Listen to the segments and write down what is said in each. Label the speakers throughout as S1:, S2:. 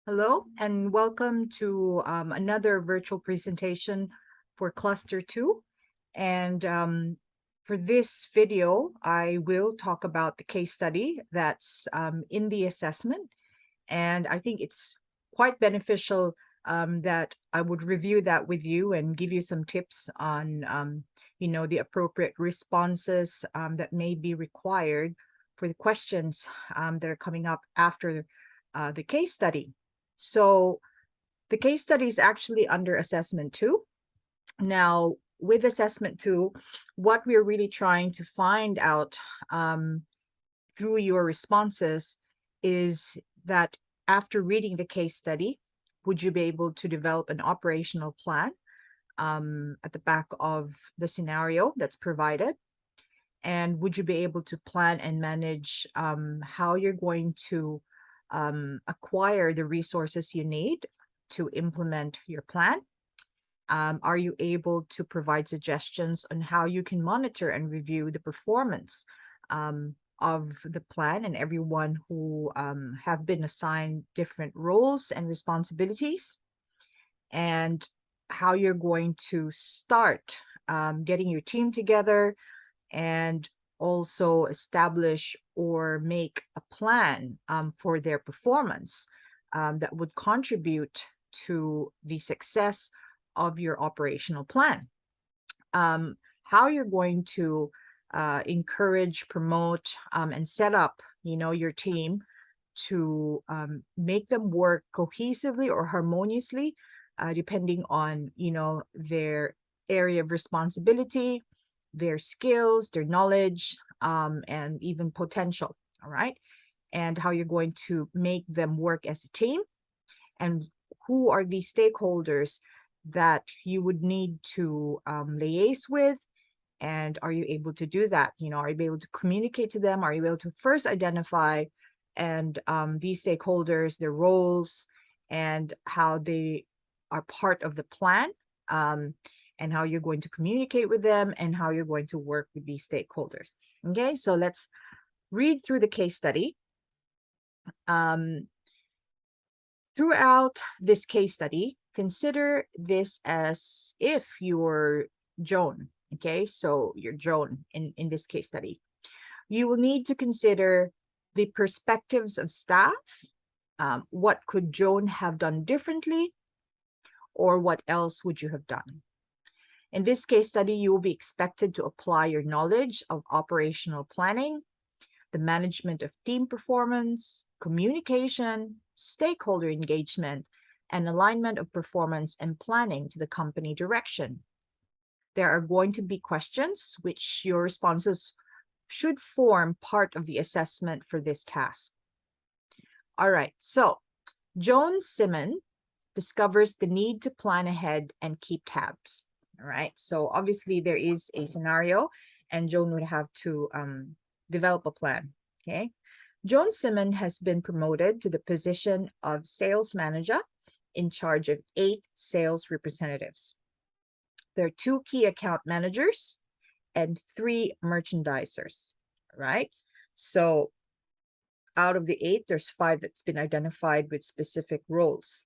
S1: Hello, and welcome to another virtual presentation for Cluster 2. And for this video, I will talk about the case study that's in the assessment. And I think it's quite beneficial that I would review that with you and give you some tips on, the appropriate responses that may be required for the questions that are coming up after the case study. So the case study is actually under assessment 2. Now, with assessment 2, what we're really trying to find out through your responses is that after reading the case study, would you be able to develop an operational plan at the back of the scenario that's provided? And would you be able to plan and manage how you're going to acquire the resources you need to implement your plan? Are you able to provide suggestions on how you can monitor and review the performance of the plan and everyone who have been assigned different roles and responsibilities? And how you're going to start getting your team together and also establish or make a plan for their performance that would contribute to the success of your operational plan. How you're going to encourage, promote, and set up, your team to make them work cohesively or harmoniously, depending on, their area of responsibility, their skills, their knowledge, and even potential. All right. And how you're going to make them work as a team, and who are the stakeholders that you would need to liaise with. And are you able to do that? Are you able to communicate to them? Are you able to first identify and these stakeholders, their roles, and how they are part of the plan, and how you're going to communicate with them, and how you're going to work with these stakeholders. Okay, so let's read through the case study. Throughout this case study, consider this as if you're Joan. Okay, so you're Joan in this case study. You will need to consider the perspectives of staff. What could Joan have done differently? Or what else would you have done? In this case study, you will be expected to apply your knowledge of operational planning, the management of team performance, communication, stakeholder engagement, and alignment of performance and planning to the company direction. There are going to be questions which your responses should form part of the assessment for this task. All right, so Joan Simon discovers the need to plan ahead and keep tabs. All right, so obviously there is a scenario and Joan would have to develop a plan. Okay, Joan Simon has been promoted to the position of sales manager in charge of 8 sales representatives. There are 2 key account managers and 3 merchandisers, right? So out of the 8, there's 5 that's been identified with specific roles.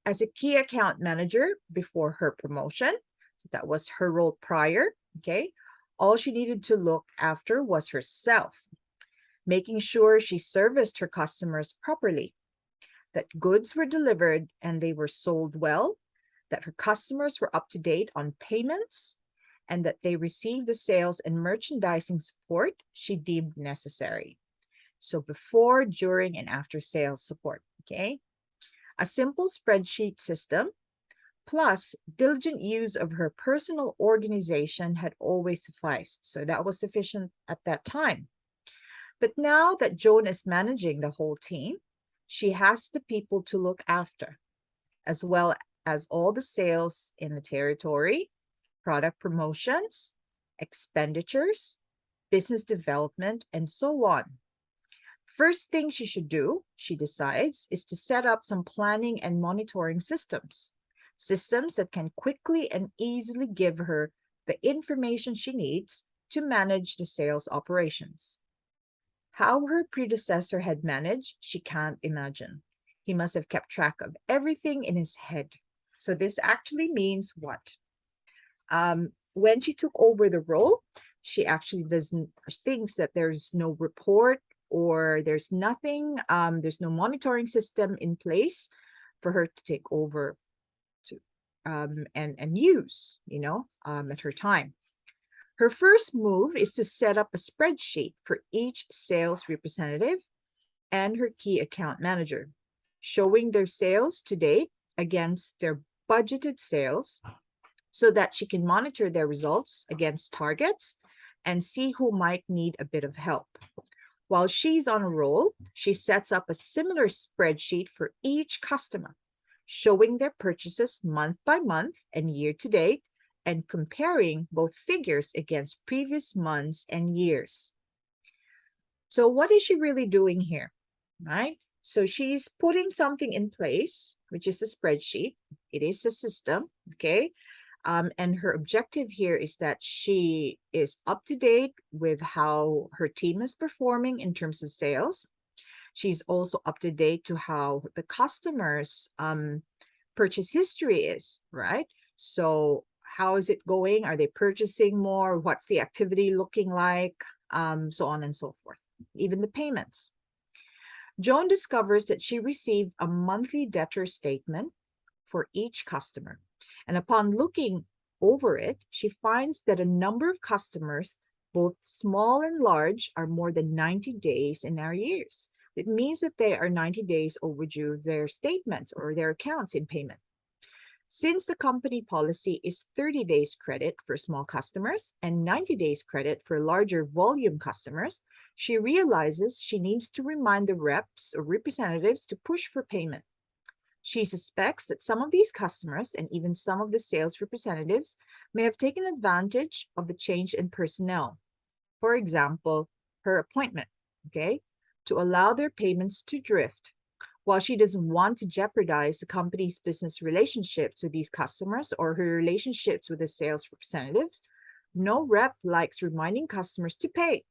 S1: As a key account manager before her promotion, so that was her role prior, okay, all she needed to look after was herself, making sure she serviced her customers properly, that goods were delivered and they were sold well, that her customers were up to date on payments, and that they received the sales and merchandising support she deemed necessary. So before, during, and after sales support, okay? A simple spreadsheet system plus diligent use of her personal organization had always sufficed. So that was sufficient at that time. But now that Joan is managing the whole team, she has the people to look after, as well as all the sales in the territory, product promotions, expenditures, business development, and so on. First thing she should do, she decides, is to set up some planning and monitoring systems that can quickly and easily give her the information she needs to manage the sales operations. How her predecessor had managed, she can't imagine. He must have kept track of everything in his head. So this actually means what? When she took over the role, she actually doesn't thinks that there's no report or there's nothing, there's no monitoring system in place for her to take over to and use, at her time. Her first move is to set up a spreadsheet for each sales representative and her key account manager, showing their sales to date against their budgeted sales so that she can monitor their results against targets and see who might need a bit of help. While she's on a roll, she sets up a similar spreadsheet for each customer, showing their purchases month by month and year to date, and comparing both figures against previous months and years. So what is she really doing here, right? So she's putting something in place, which is a spreadsheet. It is a system, okay? And her objective here is that she is up to date with how her team is performing in terms of sales. She's also up to date to how the customers' purchase history is, right? So how is it going? Are they purchasing more? What's the activity looking like? So on and so forth. Even the payments. Joan discovers that she received a monthly debtor statement for each customer. And upon looking over it, she finds that a number of customers, both small and large, are more than 90 days in arrears. It means that they are 90 days overdue their statements or their accounts in payment. Since the company policy is 30 days credit for small customers and 90 days credit for larger volume customers, she realizes she needs to remind the reps or representatives to push for payment. She suspects that some of these customers and even some of the sales representatives may have taken advantage of the change in personnel. For example, her appointment, okay, to allow their payments to drift. While she doesn't want to jeopardize the company's business relationships with these customers or her relationships with the sales representatives, no rep likes reminding customers to pay.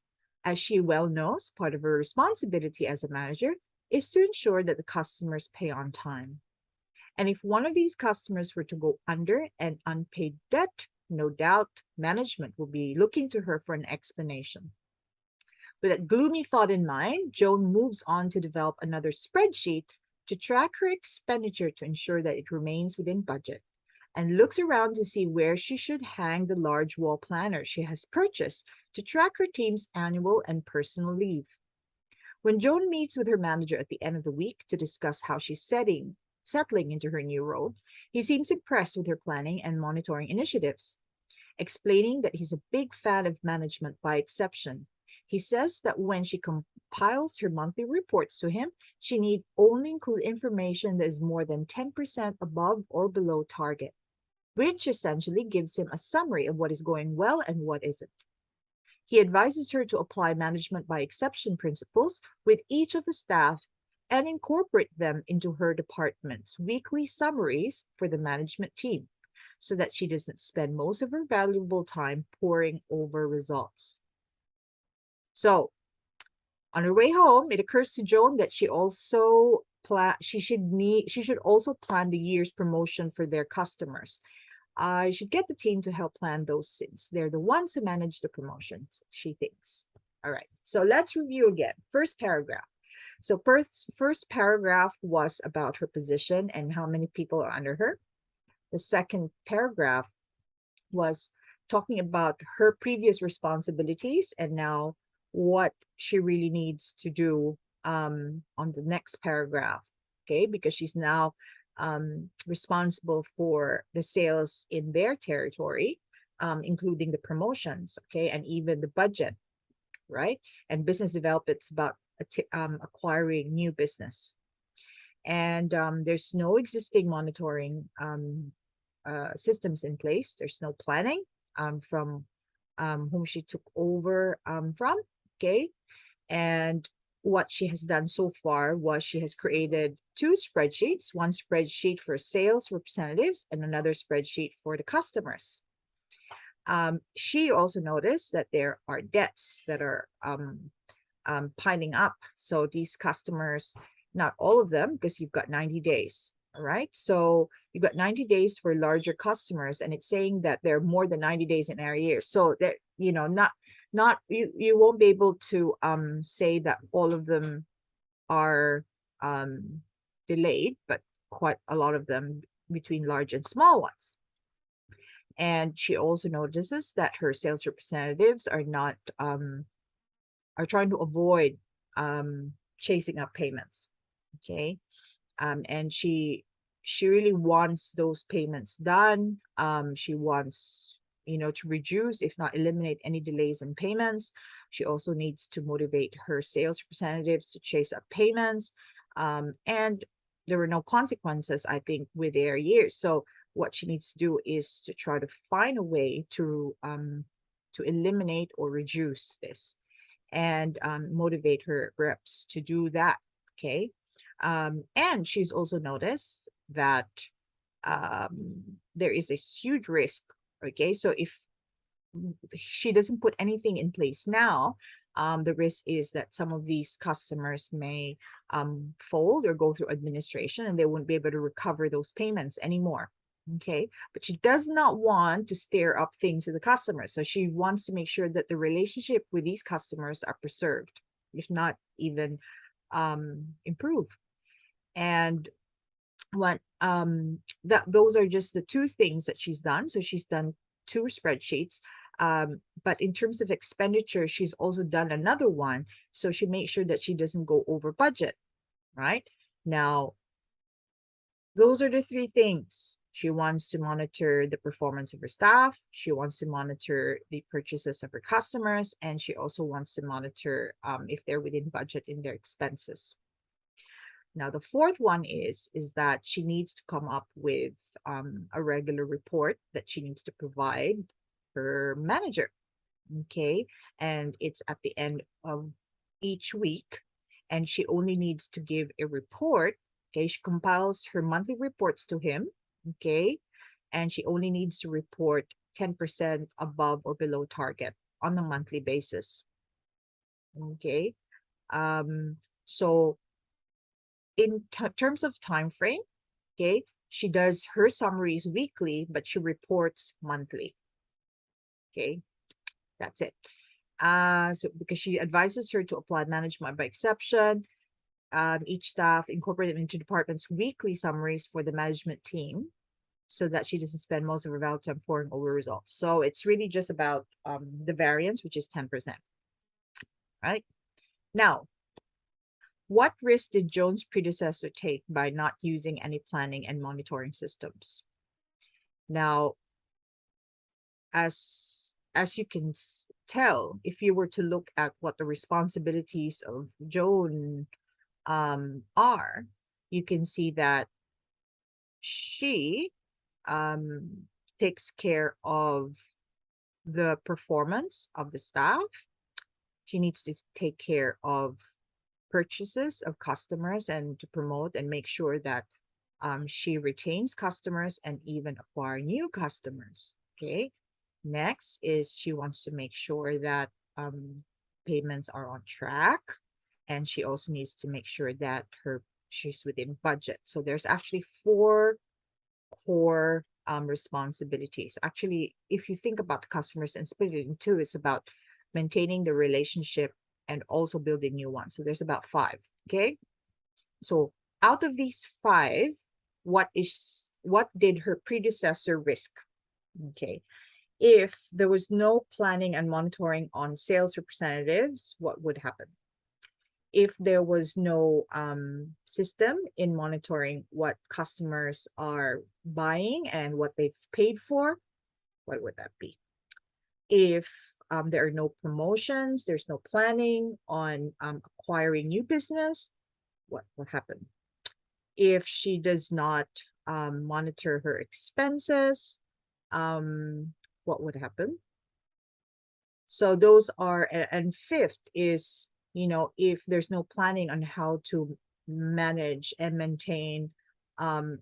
S1: As she well knows, part of her responsibility as a manager is to ensure that the customers pay on time. And if one of these customers were to go under an unpaid debt, no doubt management will be looking to her for an explanation. With that gloomy thought in mind, Joan moves on to develop another spreadsheet to track her expenditure to ensure that it remains within budget, and looks around to see where she should hang the large wall planner she has purchased to track her team's annual and personal leave. When Joan meets with her manager at the end of the week to discuss how she's settling into her new role, he seems impressed with her planning and monitoring initiatives, explaining that he's a big fan of management by exception. He says that when she compiles her monthly reports to him, she need only include information that is more than 10% above or below target, which essentially gives him a summary of what is going well and what isn't. He advises her to apply management by exception principles with each of the staff and incorporate them into her department's weekly summaries for the management team, so that she doesn't spend most of her valuable time poring over results. So, on her way home, it occurs to Joan that she should also plan the year's promotion for their customers. I should get the team to help plan those since they're the ones who manage the promotions, she thinks. All right, so let's review again. First paragraph. So first paragraph was about her position and how many people are under her. The second paragraph was talking about her previous responsibilities and now what she really needs to do on the next paragraph, okay? Because she's now responsible for the sales in their territory, including the promotions, okay? And even the budget, right? And business development's about acquiring new business. And there's no existing monitoring systems in place. There's no planning from whom she took over from, okay? And what she has done so far was she has created two spreadsheets, one spreadsheet for sales representatives and another spreadsheet for the customers. She also noticed that there are debts that are piling up. So these customers Not all of them, because you've got 90 days. All right. So you've got 90 days for larger customers, and it's saying that they're more than 90 days in arrears. So that, not you won't be able to say that all of them are delayed, but quite a lot of them between large and small ones. And she also notices that her sales representatives are not are trying to avoid chasing up payments. Okay. And she really wants those payments done. She wants, to reduce, if not eliminate, any delays in payments. She also needs to motivate her sales representatives to chase up payments. And there were no consequences, I think, with their years. So what she needs to do is to try to find a way to eliminate or reduce this, and motivate her reps to do that. Okay. And she's also noticed that there is a huge risk. Okay. So if she doesn't put anything in place now, the risk is that some of these customers may fold or go through administration, and they won't be able to recover those payments anymore. Okay. But she does not want to stir up things with the customers. So she wants to make sure that the relationship with these customers are preserved, if not even improve. And what those are just the two things that she's done. So she's done 2 spreadsheets. But in terms of expenditure, she's also done another one. So she makes sure that she doesn't go over budget, right? Now, those are the 3 things. She wants to monitor the performance of her staff. She wants to monitor the purchases of her customers. And she also wants to monitor if they're within budget in their expenses. Now, the 4th one is that she needs to come up with a regular report that she needs to provide her manager. Okay. And it's at the end of each week. And she only needs to give a report. Okay. She compiles her monthly reports to him. Okay. And she only needs to report 10% above or below target on a monthly basis. Okay. So in terms of time frame, okay, she does her summaries weekly, but she reports monthly. Okay, that's it. So because she advises her to apply management by exception, each staff incorporate them into department's weekly summaries for the management team, so that she doesn't spend most of her valuable time poring over results. So it's really just about the variance, which is 10%. Right? Now, what risk did Joan's predecessor take by not using any planning and monitoring systems? Now, as you can tell, if you were to look at what the responsibilities of Joan are, you can see that she takes care of the performance of the staff. She needs to take care of purchases of customers and to promote and make sure that she retains customers and even acquire new customers. Okay. Next is she wants to make sure that payments are on track, and she also needs to make sure that she's within budget. So there's actually 4 core responsibilities. Actually, if you think about the customers and split it in 2, it's about maintaining the relationship and also building new ones. So there's about 5. Okay. So out of these 5, what did her predecessor risk? Okay. If there was no planning and monitoring on sales representatives, what would happen? If there was no system in monitoring what customers are buying and what they've paid for, what would that be? If there are no promotions, there's no planning on acquiring new business, what will happen? If she does not monitor her expenses, what would happen? So those are, and 5th is, if there's no planning on how to manage and maintain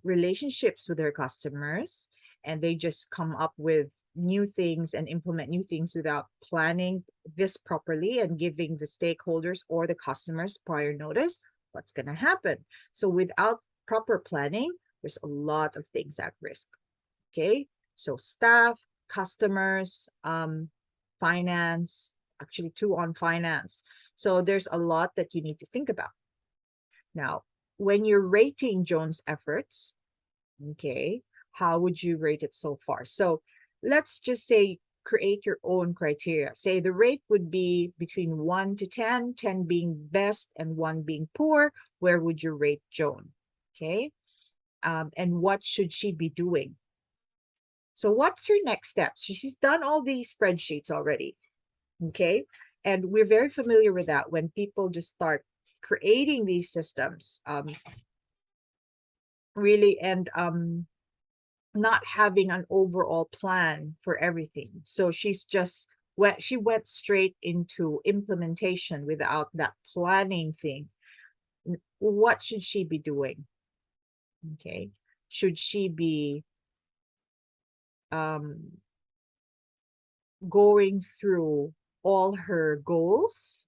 S1: relationships with their customers, and they just come up with new things and implement new things without planning this properly and giving the stakeholders or the customers prior notice, what's going to happen. So without proper planning, there's a lot of things at risk. Okay, so staff, customers, finance, actually two on finance. So there's a lot that you need to think about. Now, when you're rating Joan's efforts, okay, how would you rate it so far? So let's just say create your own criteria. Say the rate would be between 1 to 10, 10 being best and 1 being poor. Where would you rate Joan? Okay. And what should she be doing? So what's her next steps? She's done all these spreadsheets already. Okay. And we're very familiar with that when people just start creating these systems, really, and not having an overall plan for everything. So she went straight into implementation without that planning thing. What should she be doing? Okay. Should she be going through all her goals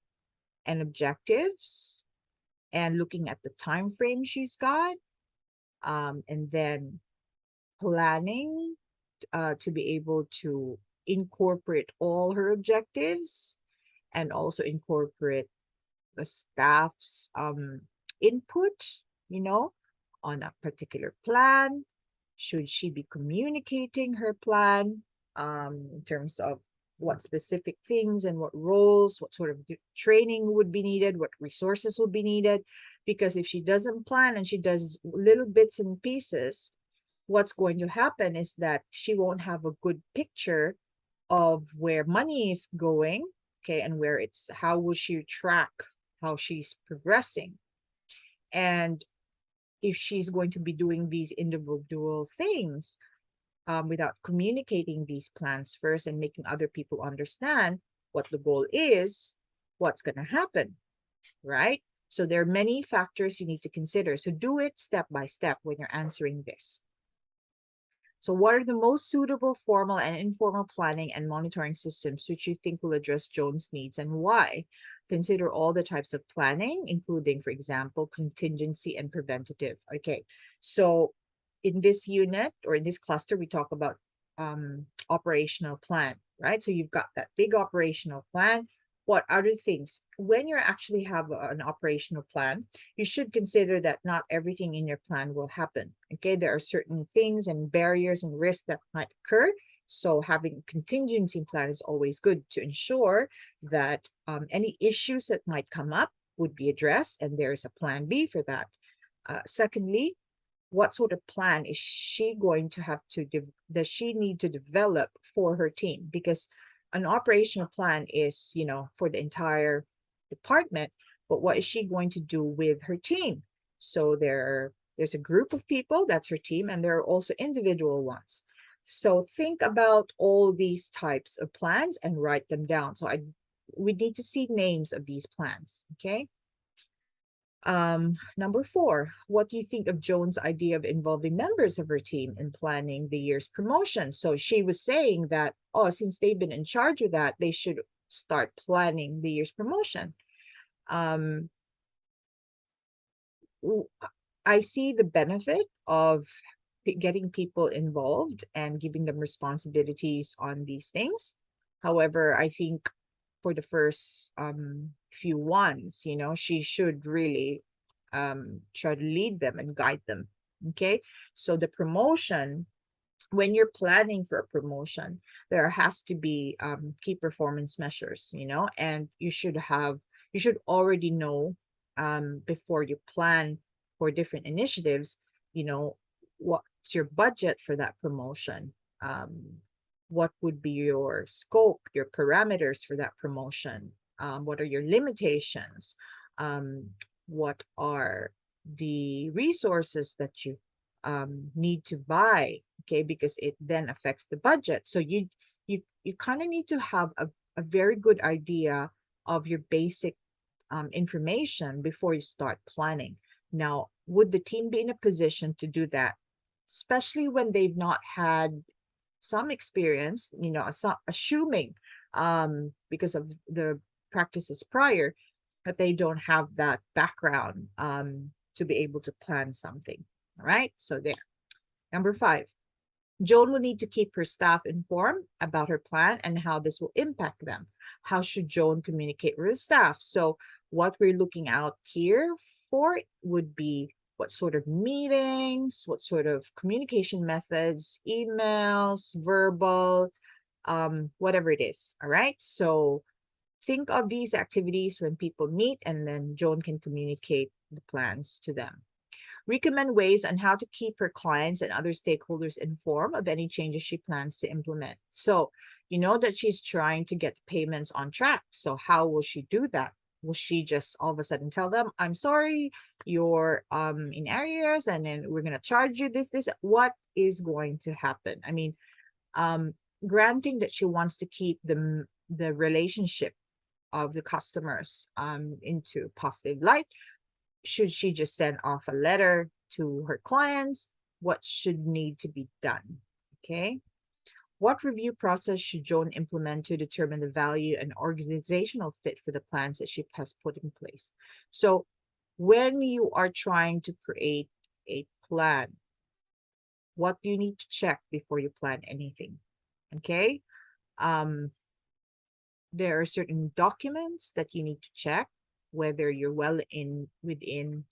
S1: and objectives and looking at the time frame she's got, and then planning to be able to incorporate all her objectives and also incorporate the staff's input, on a particular plan? Should she be communicating her plan in terms of what specific things and what roles, what sort of training would be needed, what resources would be needed? Because if she doesn't plan and she does little bits and pieces, what's going to happen is that she won't have a good picture of where money is going, okay, and how will she track how she's progressing? And if she's going to be doing these individual things without communicating these plans first and making other people understand what the goal is, what's going to happen, right? So there are many factors you need to consider. So do it step by step when you're answering this. So what are the most suitable formal and informal planning and monitoring systems which you think will address Joan's needs and why? Consider all the types of planning, including, for example, contingency and preventative. Okay, so in this unit or in this cluster, we talk about operational plan, right? So you've got that big operational plan. What other things? When you actually have an operational plan, you should consider that not everything in your plan will happen. Okay, there are certain things and barriers and risks that might occur. So having a contingency plan is always good to ensure that any issues that might come up would be addressed, and there is a plan B for that. Secondly, what sort of plan is she going to have to does she need to develop for her team? Because an operational plan is, for the entire department, but what is she going to do with her team? So there's a group of people, that's her team, and there are also individual ones. So think about all these types of plans and write them down. So we need to see names of these plans, okay? Number 4, what do you think of Joan's idea of involving members of her team in planning the year's promotion? So she was saying that, since they've been in charge of that, they should start planning the year's promotion. I see the benefit of getting people involved and giving them responsibilities on these things. However, I think for the first few ones, she should really try to lead them and guide them. Okay, so the promotion, when you're planning for a promotion, there has to be key performance measures, and you should already know before you plan for different initiatives, what's your budget for that promotion, what would be your scope, your parameters for that promotion, what are your limitations, what are the resources that you need to buy, okay, because it then affects the budget. So you kind of need to have a very good idea of your basic information before you start planning. Now, would the team be in a position to do that, especially when they've not had some experience, assuming because of the practices prior, but they don't have that background to be able to plan something. All right, so there. Number 5, Joan will need to keep her staff informed about her plan and how this will impact them. How should Joan communicate with the staff? So what we're looking out here for would be what sort of meetings, what sort of communication methods, emails, verbal, whatever it is. All right. So think of these activities when people meet, and then Joan can communicate the plans to them. Recommend ways on how to keep her clients and other stakeholders informed of any changes she plans to implement. So you know that she's trying to get the payments on track. So how will she do that? Will she just all of a sudden tell them, I'm sorry, you're in arrears, and then we're gonna charge you this? What is going to happen? I mean, granting that she wants to keep the relationship of the customers into positive light, should she just send off a letter to her clients? What should need to be done? Okay. What review process should Joan implement to determine the value and organizational fit for the plans that she has put in place? So when you are trying to create a plan, what do you need to check before you plan anything? Okay. There are certain documents that you need to check whether you're well within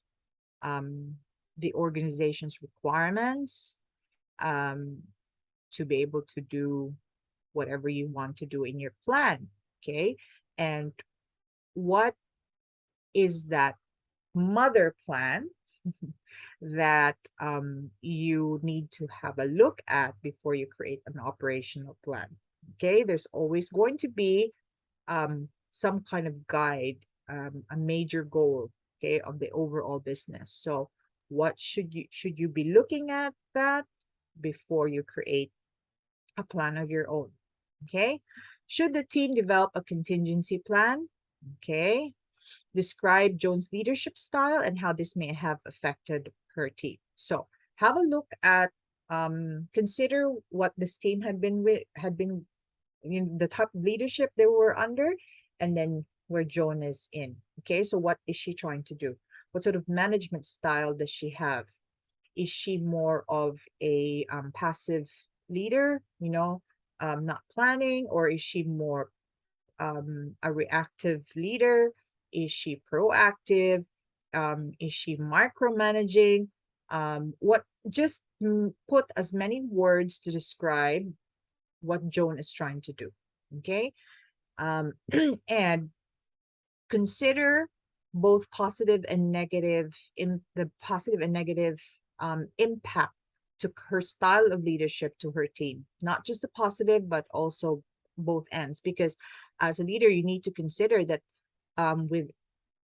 S1: the organization's requirements to be able to do whatever you want to do in your plan. Okay. And what is that mother plan that you need to have a look at before you create an operational plan? Okay. There's always going to be some kind of guide, a major goal, okay, of the overall business. So what should you be looking at that before you create a plan of your own? Okay. Should the team develop a contingency plan? Okay. Describe Joan's leadership style and how this may have affected her team. So have a look at consider what this team had been in the type of leadership they were under, and then where Joan is in. Okay, so what is she trying to do? What sort of management style does she have? Is she more of a passive leader, not planning, or is she more a reactive leader? Is she proactive? Is she micromanaging? What just put as many words to describe what Joan is trying to do. Okay. And consider both positive and negative in the positive and negative impact to her style of leadership to her team, not just the positive, but also both ends. Because as a leader, you need to consider that with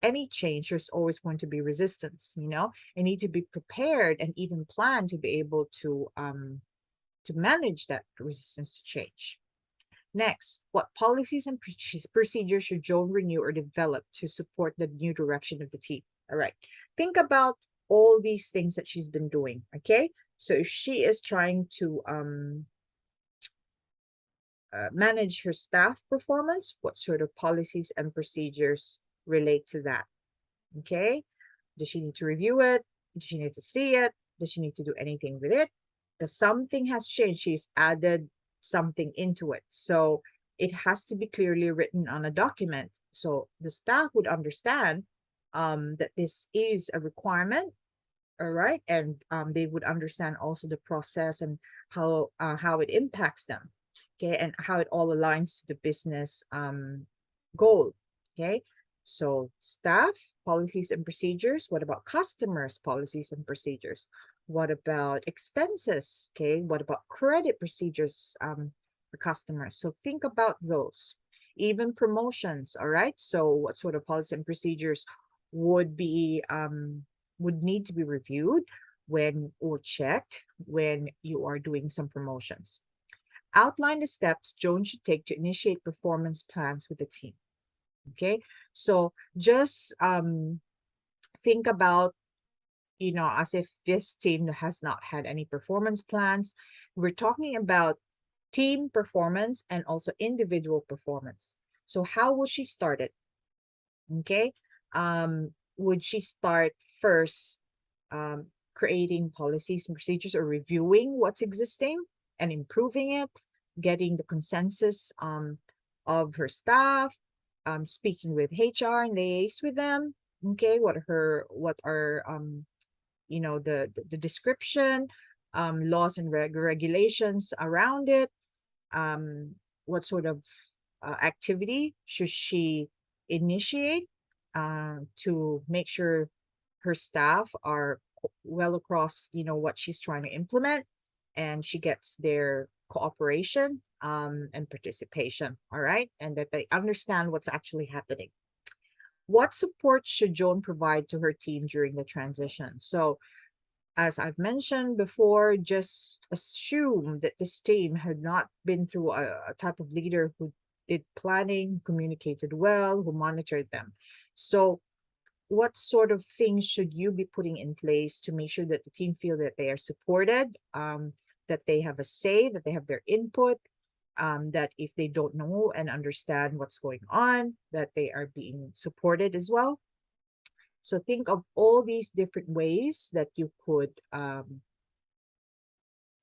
S1: any change, there's always going to be resistance, you need to be prepared and even plan to be able to manage that resistance to change. Next, what policies and procedures should Joan renew or develop to support the new direction of the team? All right. Think about all these things that she's been doing. Okay. So if she is trying to manage her staff performance, what sort of policies and procedures relate to that? Okay. Does she need to review it? Does she need to see it? Does she need to do anything with it? Because something has changed. She's added something into it. So it has to be clearly written on a document. So the staff would understand that this is a requirement. All right. And they would understand also the process and how it impacts them. Okay. And how it all aligns to the business goal. Okay. So staff, policies and procedures. What about customers, policies and procedures? What about expenses? Okay. What about credit procedures for customers? So think about those. Even promotions. All right. So what sort of policies and procedures would need to be reviewed when or checked when you are doing some promotions? Outline the steps Joan should take to initiate performance plans with the team. Okay. So just think about as if this team has not had any performance plans. We're talking about team performance and also individual performance. So how will she start it? Okay. would she start first creating policies and procedures or reviewing what's existing and improving it, getting the consensus of her staff, speaking with HR and liaise with them. Okay, what are the description, laws and regulations around it, what sort of activity should she initiate to make sure her staff are well across, what she's trying to implement, and she gets their cooperation and participation, all right, and that they understand what's actually happening. What support should Joan provide to her team during the transition? So, as I've mentioned before, just assume that this team had not been through a type of leader who did planning, communicated well, who monitored them. So what sort of things should you be putting in place to make sure that the team feel that they are supported, that they have a say, that they have their input, that if they don't know and understand what's going on, that they are being supported as well. So think of all these different ways that you could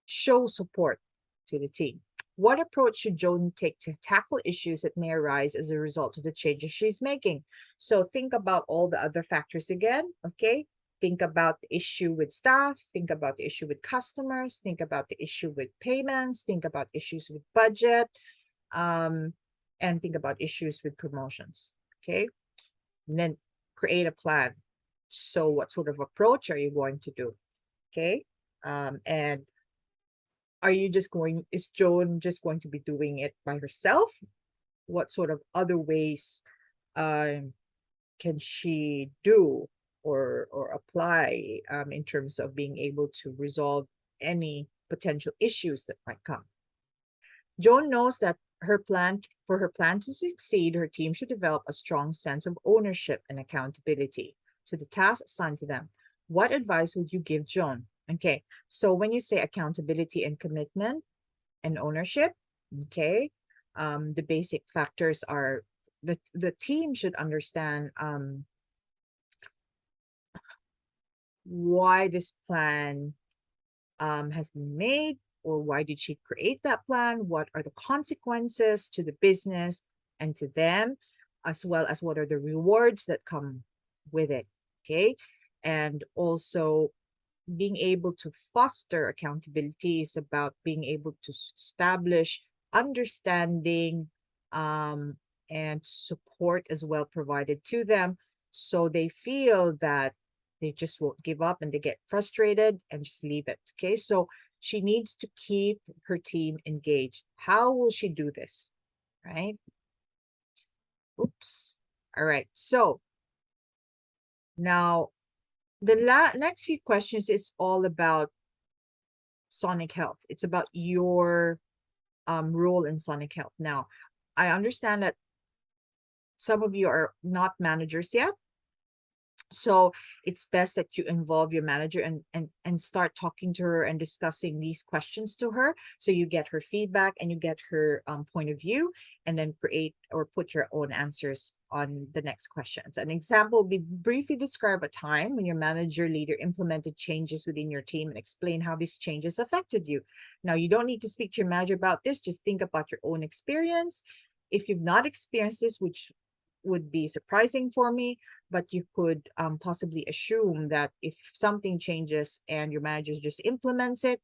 S1: show support to the team. What approach should Joan take to tackle issues that may arise as a result of the changes she's making? So think about all the other factors again, okay? Think about the issue with staff, think about the issue with customers, think about the issue with payments, think about issues with budget, and think about issues with promotions, okay? And then create a plan. So what sort of approach are you going to do? Okay. And is Joan just going to be doing it by herself? What sort of other ways can she do or apply in terms of being able to resolve any potential issues that might come? Joan knows that for her plan to succeed, her team should develop a strong sense of ownership and accountability to the tasks assigned to them. What advice would you give Joan? Okay, so when you say accountability and commitment and ownership, okay, the basic factors are the team should understand why this plan has been made, or why did she create that plan? What are the consequences to the business and to them, as well as what are the rewards that come with it, okay? And also being able to foster accountability is about being able to establish understanding and support as well provided to them, so they feel that they just won't give up and they get frustrated and just leave it, okay? So she needs to keep her team engaged. How will she do this, right? Oops. All right, so now the next few questions is all about Sonic Health. It's about your role in Sonic Health. Now, I understand that some of you are not managers yet, so it's best that you involve your manager and start talking to her and discussing these questions to her, so you get her feedback and you get her point of view, and then create or put your own answers on the next questions. An example would be briefly describe a time when your manager leader implemented changes within your team and explain how these changes affected you. Now, you don't need to speak to your manager about this, just think about your own experience. If you've not experienced this, which would be surprising for me, but you could possibly assume that if something changes and your manager just implements it,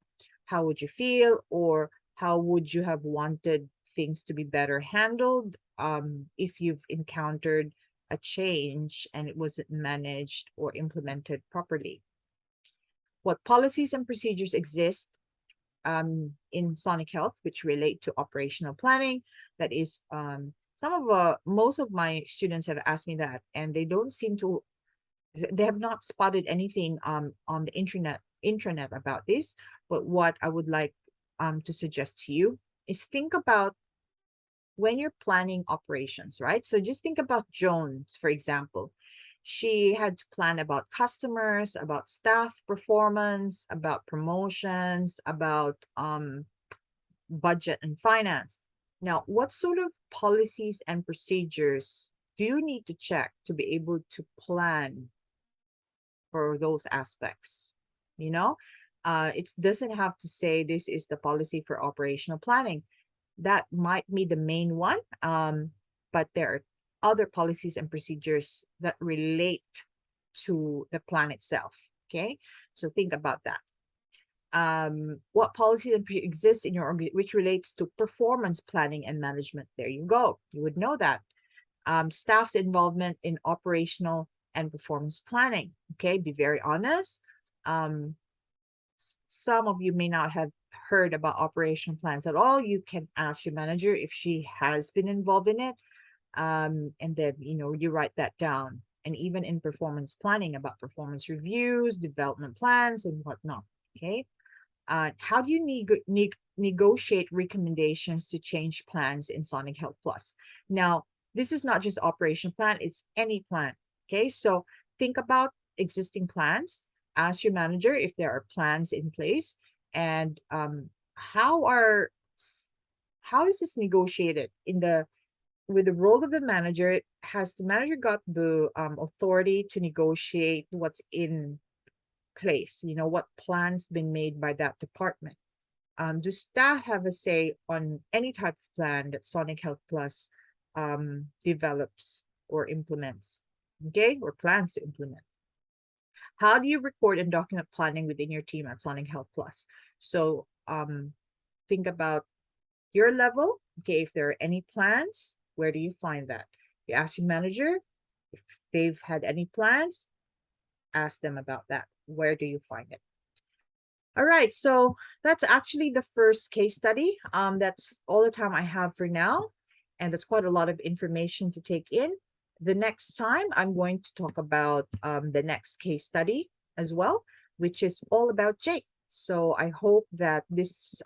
S1: how would you feel, or how would you have wanted things to be better handled if you've encountered a change and it wasn't managed or implemented properly? What policies and procedures exist in Sonic Health which relate to operational planning? That is most of my students have asked me that, and they have not spotted anything on the intranet about this. But what I would like to suggest to you is think about when you're planning operations, right? So just think about Jones, for example. She had to plan about customers, about staff performance, about promotions, about budget and finance. Now, what sort of policies and procedures do need to check to be able to plan for those aspects. You know, it doesn't have to say this is the policy for operational planning. That might be the main one, but there are other policies and procedures that relate to the plan itself. Okay, so think about that. What policies exist in your which relates to performance planning and management? There you go. You would know that. Staff's involvement in operational and performance planning. Okay, be very honest. Some of you may not have heard about operational plans at all. You can ask your manager if she has been involved in it. And then, you write that down. And even in performance planning, about performance reviews, development plans, and whatnot. Okay. How do you negotiate recommendations to change plans in Sonic Health Plus? Now, this is not just operation plan, it's any plan. Okay, so think about existing plans. Ask your manager if there are plans in place, and how is this negotiated with the role of the manager? Has the manager got the authority to negotiate what's in place? What plans been made by that department? Do staff have a say on any type of plan that Sonic Health Plus develops or implements? Okay, or plans to implement? How do you record and document planning within your team at Sonic Health Plus? So think about your level. Okay, if there are any plans, where do you find that? You ask your manager if they've had any plans, ask them about that. Where do you find it? All right, so that's actually the first case study. That's all the time I have for now, and that's quite a lot of information to take in. The next time I'm going to talk about the next case study as well, which is all about Jake. So I hope that this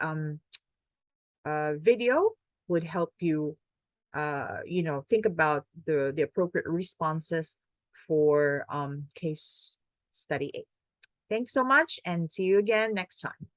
S1: video would help you, think about the appropriate responses for case study 8. Thanks so much, and see you again next time.